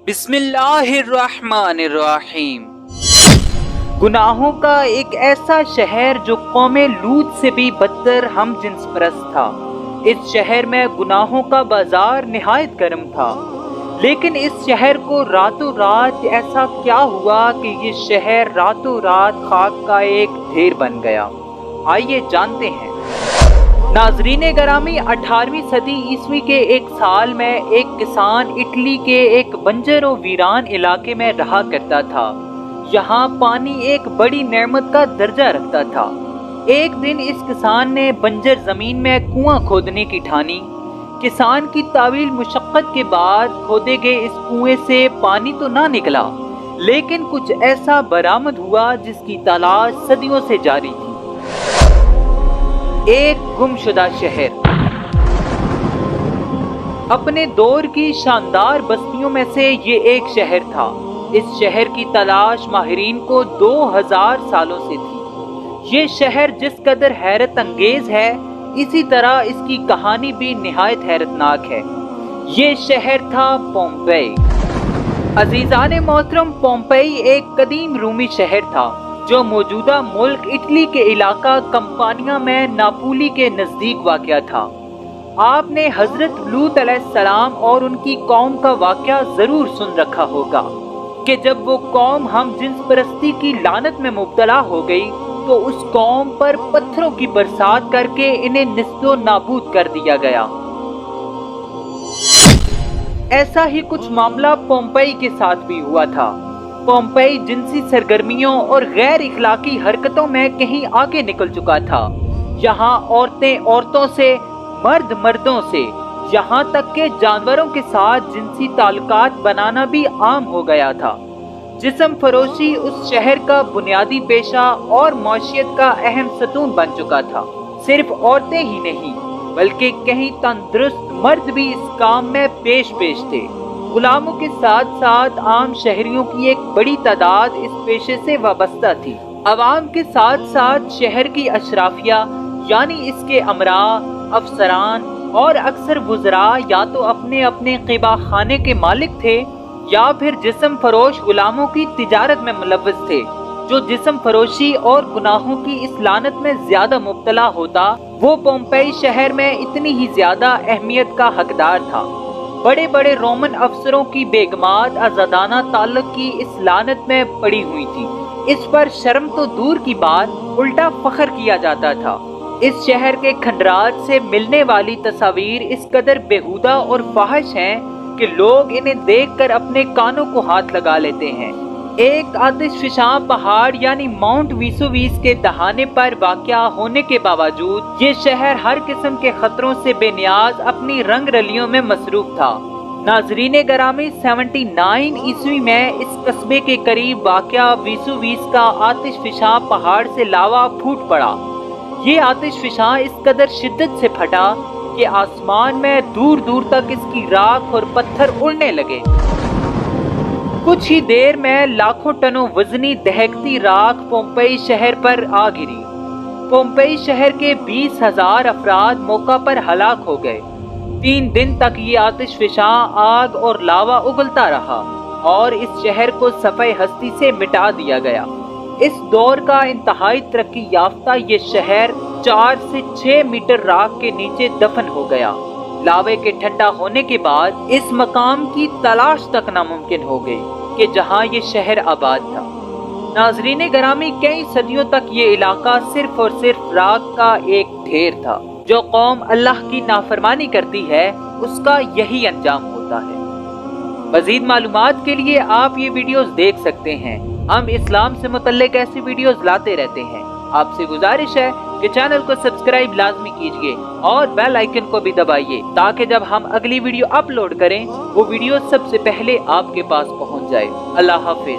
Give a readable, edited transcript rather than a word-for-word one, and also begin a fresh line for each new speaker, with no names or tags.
बिस्मिल्लाहिर्रहमानिर्रहीम। गुनाहों का एक ऐसा शहर जो कौम लूत से भी बदतर हम जिन्स परस्त था। इस शहर में गुनाहों का बाजार निहायत गर्म था, लेकिन इस शहर को रातों रात ऐसा क्या हुआ कि ये शहर रातों रात खाक का एक ढेर बन गया। आइए जानते हैं। नाजरीन गरामी, 18वीं सदी ईस्वी के एक साल में एक किसान इटली के एक बंजर और वीरान इलाके में रहा करता था। यहाँ पानी एक बड़ी नेमत का दर्जा रखता था। एक दिन इस किसान ने बंजर जमीन में कुआं खोदने की ठानी। किसान की तावील मुशक्कत के बाद खोदे गए इस कुएं से पानी तो ना निकला, लेकिन कुछ ऐसा बरामद हुआ जिसकी तलाश सदियों से जारी थी। एक गुमशुदा शहर। अपने दौर की शानदार बस्तियों में से ये एक शहर था। इस शहर की तलाश माहिरीन को 2000 सालों से थी। ये शहर जिस कदर हैरत अंगेज है, इसी तरह इसकी कहानी भी निहायत हैरतनाक है। ये शहर था पोम्पेई। अजीजान मोहतरम, पोम्पेई एक कदीम रूमी शहर था जो मौजूदा मुल्क इटली के इलाका कंपानिया में नापोली के नजदीक वाक़या था। आपने हजरत लूत अलैहिस्सलाम और उनकी कौम का वाक़या जरूर सुन रखा होगा कि जब वो कौम हम जिन्स परस्ती की लानत में मुब्तला हो गई तो उस कौम पर पत्थरों की बरसात करके इन्हें निस्तो नाबूद कर दिया गया। ऐसा ही कुछ मामला पोम्पेई के साथ भी हुआ था। पोम्पेई जिनसी सरगर्मियों और गैर इखलाकी हरकतों में कहीं आगे निकल चुका था। यहाँ औरतें औरतों से, मर्द मर्दों से, यहाँ तक के जानवरों के साथ जिनसी ताल्लुकात बनाना भी आम हो गया था। जिस्म फरोशी उस शहर का बुनियादी पेशा और मौशियत का अहम सतून बन चुका था। सिर्फ औरतें ही नहीं, बल्कि कहीं तंदुरुस्त मर्द भी इस काम में पेश थे। गुलामों के साथ साथ आम शहरियों की एक बड़ी तादाद इस पेशे से वाबस्ता थी। अवाम के साथ साथ शहर की अशराफिया यानी इसके अमरा, अफसरान और अक्सर वुज़रा या तो अपने अपने क़िबा खाने के मालिक थे या फिर जिस्म फरोश गुलामों की तिजारत में मुलव्वस थे, जो जिस्म फरोशी और गुनाहों की इस लानत में ज्यादा मुब्तला होता, वो पोम्पेई शहर में इतनी ही ज्यादा अहमियत का हकदार था। बड़े बड़े रोमन अफसरों की बेगमात आजादाना ताल्लुक की इस लानत में पड़ी हुई थी। इस पर शर्म तो दूर की बात, उल्टा फख्र किया जाता था। इस शहर के खंडरात से मिलने वाली तस्वीर इस कदर बेहुदा और फाहिश हैं कि लोग इन्हें देखकर अपने कानों को हाथ लगा लेते हैं। एक आतिशफशां पहाड़ यानी माउंट वेसुवियस के दहाने पर वाक़या होने के बावजूद ये शहर हर किस्म के खतरों से बेनियाज अपनी रंग रलियों में मसरूफ था। नाजरीन गरामी, 79 ईस्वी में इस कस्बे के करीब वाक़या वेसुवियस का आतिशफशां पहाड़ से लावा फूट पड़ा। ये आतिशफशां इस कदर शिद्दत से फटा कि आसमान में दूर दूर तक इसकी राख और पत्थर उड़ने लगे। कुछ ही देर में लाखों टनों वजनी दहकती राख पोम्पेई शहर पर आ गिरी। पोम्पेई शहर के 20,000 अफराद मौका पर हलाक हो गए। 3 दिन तक ये आतिशफशां आग और लावा उगलता रहा और इस शहर को सफ़े हस्ती से मिटा दिया गया। इस दौर का इंतहाई तरक्की याफ्ता ये शहर 4 से 6 मीटर राख के नीचे दफन हो गया। लावे के ठंडा होने के बाद इस मकाम की तलाश तक नामुमकिन हो गई कि जहां ये शहर आबाद था। नाजरीन गरामी, कई सदियों तक ये इलाका सिर्फ और सिर्फ राख का एक ढेर था। जो कौम अल्लाह की नाफरमानी करती है उसका यही अंजाम होता है। मजीद मालूमात के लिए आप ये वीडियोस देख सकते हैं। हम इस्लाम से मुतल्लिक ऐसी वीडियोस लाते रहते हैं। आपसे गुजारिश है कि चैनल को सब्सक्राइब लाजमी कीजिए और बेल आइकन को भी दबाइए ताकि जब हम अगली वीडियो अपलोड करें वो वीडियो सबसे पहले आपके पास पहुंच जाए। अल्लाह हाफिज।